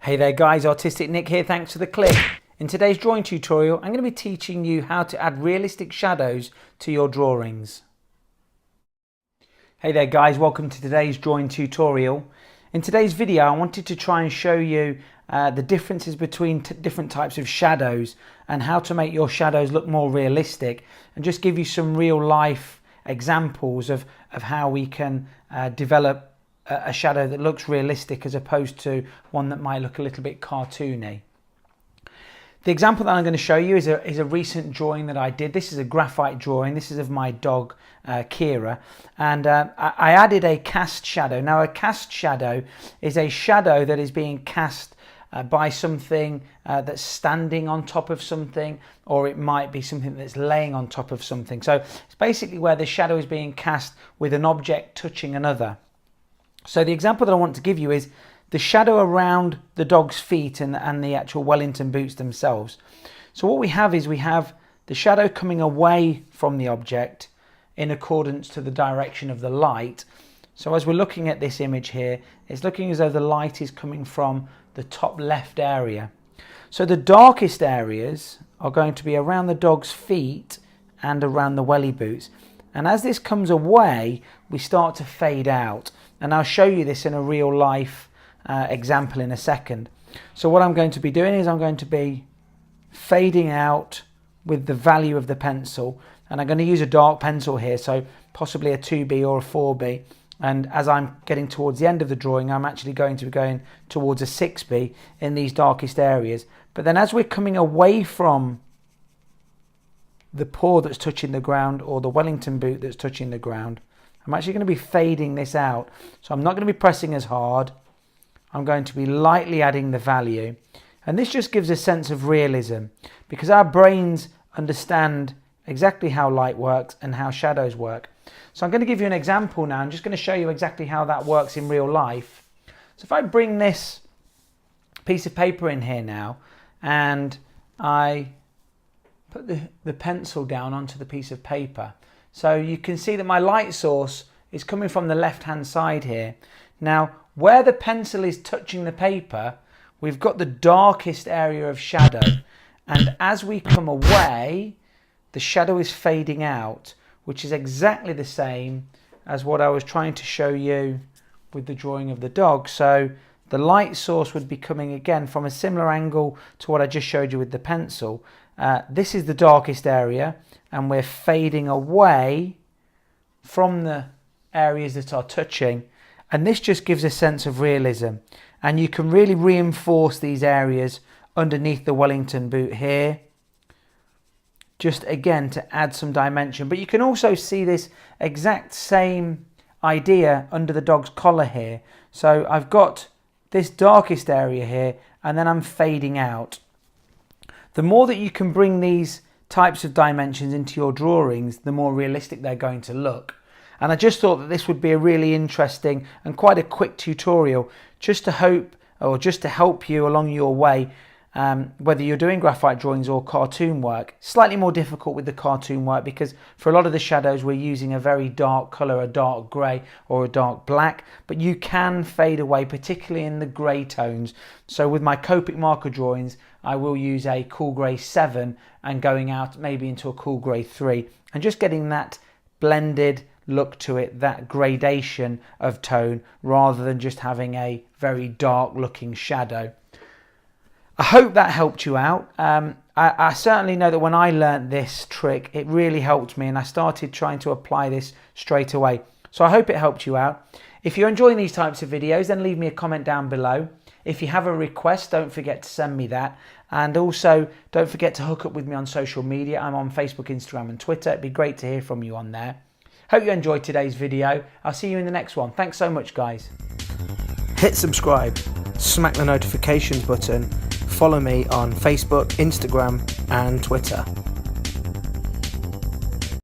Hey there guys, Artistic Nick here, thanks for the click. In today's drawing tutorial, I'm going to be teaching you how to add realistic shadows to your drawings. Hey there guys, welcome to today's drawing tutorial. In today's video, I wanted to try and show you the differences between different types of shadows and how to make your shadows look more realistic, and just give you some real life examples of how we can develop a shadow that looks realistic as opposed to one that might look a little bit cartoony. The example that I'm going to show you is a recent drawing that I did. This is a graphite drawing. This is of my dog Kira, and I added a cast shadow. Now a cast shadow is a shadow that is being cast by something that's standing on top of something, or it might be something that's laying on top of something. So it's basically where the shadow is being cast with an object touching another. So the example that I want to give you is the shadow around the dog's feet and the actual Wellington boots themselves. So what we have is the shadow coming away from the object in accordance to the direction of the light. So as we're looking at this image here, it's looking as though the light is coming from the top left area. So the darkest areas are going to be around the dog's feet and around the welly boots. And as this comes away, we start to fade out. And I'll show you this in a real life example in a second. So what I'm going to be doing is I'm going to be fading out with the value of the pencil. And I'm going to use a dark pencil here, so possibly a 2B or a 4B. And as I'm getting towards the end of the drawing, I'm actually going to be going towards a 6B in these darkest areas. But then as we're coming away from the paw that's touching the ground or the Wellington boot that's touching the ground, I'm actually going to be fading this out. So I'm not going to be pressing as hard. I'm going to be lightly adding the value. And this just gives a sense of realism, because our brains understand exactly how light works and how shadows work. So I'm going to give you an example now. I'm just going to show you exactly how that works in real life. So if I bring this piece of paper in here now, and I put the pencil down onto the piece of paper, so you can see that my light source is coming from the left hand side here. Now where the pencil is touching the paper, we've got the darkest area of shadow, and as we come away, the shadow is fading out, which is exactly the same as what I was trying to show you with the drawing of the dog. So the light source would be coming again from a similar angle to what I just showed you with the pencil. This is the darkest area, and we're fading away from the areas that are touching, and this just gives a sense of realism. And you can really reinforce these areas underneath the Wellington boot here, just again to add some dimension. But you can also see this exact same idea under the dog's collar here. So I've got this darkest area here, and then I'm fading out. The more that you can bring these types of dimensions into your drawings, the more realistic they're going to look. And I just thought that this would be a really interesting and quite a quick tutorial, just to help you along your way, whether you're doing graphite drawings or cartoon work. Slightly more difficult with the cartoon work, because for a lot of the shadows we're using a very dark colour, a dark grey or a dark black, but you can fade away, particularly in the grey tones. So with my Copic marker drawings, I will use a cool grey 7 and going out maybe into a cool grey 3, and just getting that blended look to it, that gradation of tone, rather than just having a very dark looking shadow. I hope that helped you out. I certainly know that when I learnt this trick, it really helped me, and I started trying to apply this straight away. So I hope it helped you out. If you're enjoying these types of videos, then leave me a comment down below. If you have a request, don't forget to send me that. And also, don't forget to hook up with me on social media. I'm on Facebook, Instagram and Twitter. It'd be great to hear from you on there. Hope you enjoyed today's video. I'll see you in the next one. Thanks so much, guys. Hit subscribe, smack the notifications button, follow me on Facebook, Instagram and Twitter.